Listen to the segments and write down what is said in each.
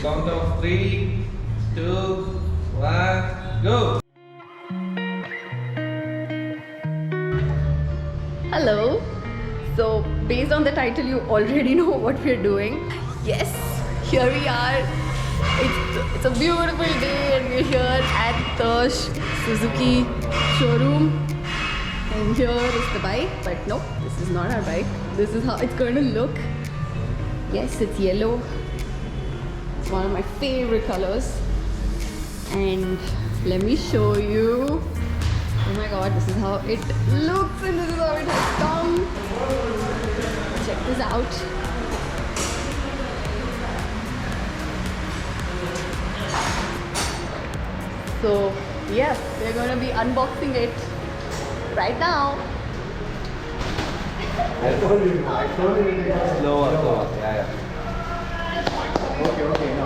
Count of 3, 2, 1, go! Hello. So based on the title, you already know what we're doing. Yes, here we are. It's a beautiful day and we're here at the Suzuki showroom. And here is the bike, but no, this is not our bike. This is how it's going to look. Yes, it's yellow. It's one of my favorite colors. And let me show you. Oh my god, this is how it looks and this is how it has come. Check this out. So, yes, we're going to be unboxing it right now. I told you slower. Yeah. Okay, no.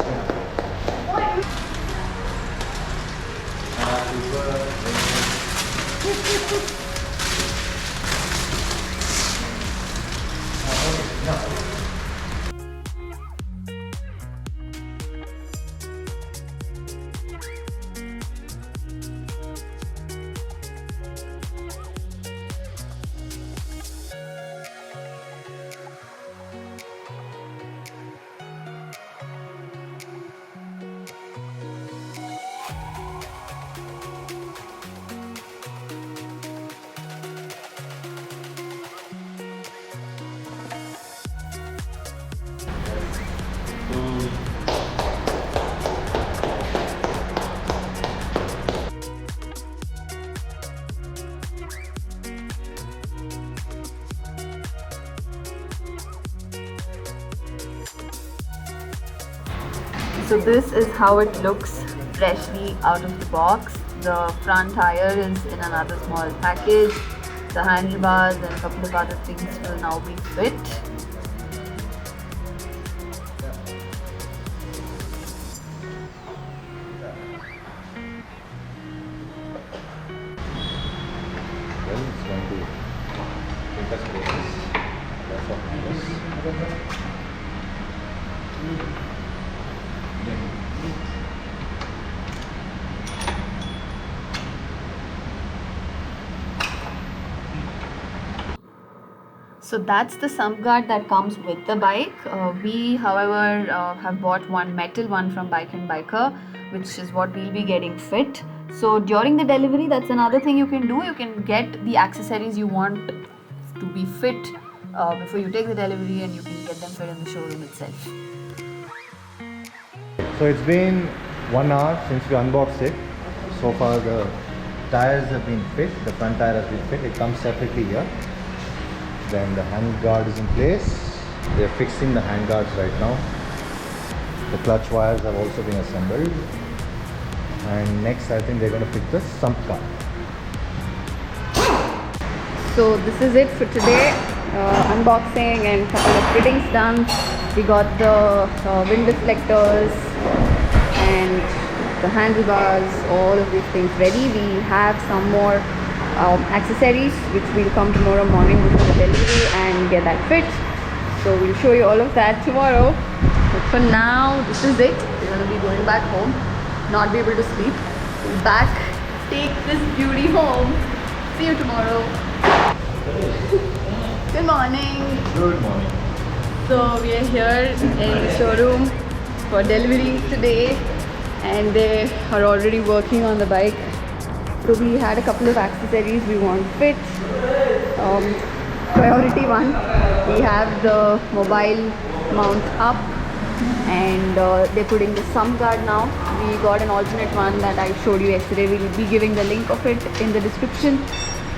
So this is how it looks freshly out of the box. The front tire is in another small package. The handlebars and a couple of other things will now be fit. Well, it's going to take us places. That's what matters. So that's the sump guard that comes with the bike. We, however, have bought one metal one from Bike and Biker, which is what we'll be getting fit. So during the delivery, that's another thing you can do. You can get the accessories you want to be fit before you take the delivery, and you can get them fit in the showroom itself. So it's been 1 hour since we unboxed it. So far the tires have been fit, the front tire has been fit. It comes separately here. Then the hand guard is in place. They are fixing the hand guards right now. The clutch wires have also been assembled. And next I think they're going to fit the sump guard. So this is it for today. Unboxing and a couple of fittings done. We got the wind deflectors and the handlebars, all of these things ready. We have some more accessories which will come tomorrow morning before the delivery and get that fit. So we'll show you all of that tomorrow. But for now, this is it. We're going to be going back home, not be able to sleep. We'll back, take this beauty home. See you tomorrow. Good morning. Good morning. So we are here in the showroom for delivery today, and they are already working on the bike. So we had a couple of accessories we want fit. Priority one, we have the mobile mount up, and they're putting the sump guard now. We got an alternate one that I showed you yesterday. We'll be giving the link of it in the description.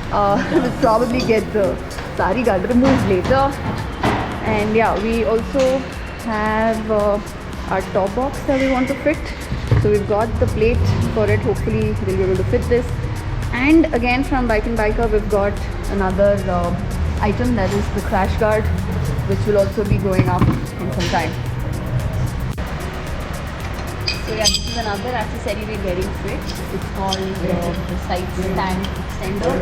We'll probably get the sari guard removed later. And yeah, we also have our top box that we want to fit. So we've got the plate for it. Hopefully we'll be able to fit this. And again from Bike and Biker, we've got another item, that is the crash guard, which will also be going up in some time. So yeah, this is another accessory we're getting fit. It's called the side stand extender.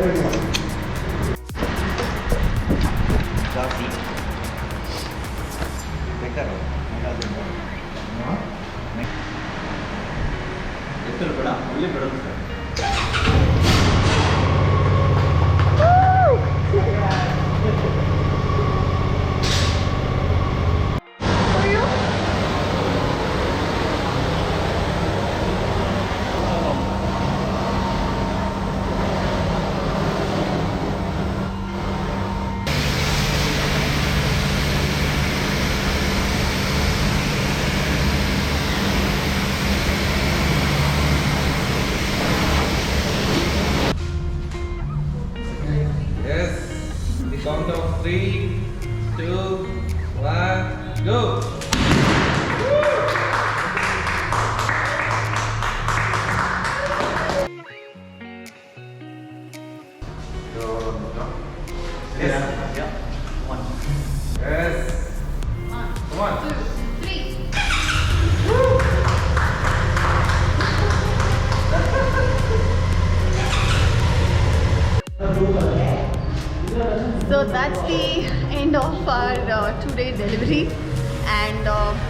Take that out. Yes, the count of 3, 2, 1, go! Yes. Yeah. One. Yes. Come on. 2, 3. So that's the end of our 2-day delivery, and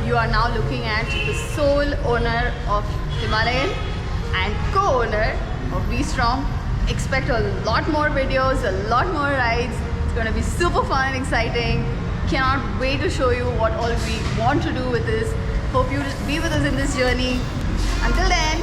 you are now looking at the sole owner of Himalayan and co-owner of V Strom. Expect a lot more videos, a lot more rides. It's going to be super fun and exciting. Cannot wait to show you what all we want to do with this. Hope you be with us in this journey. Until then,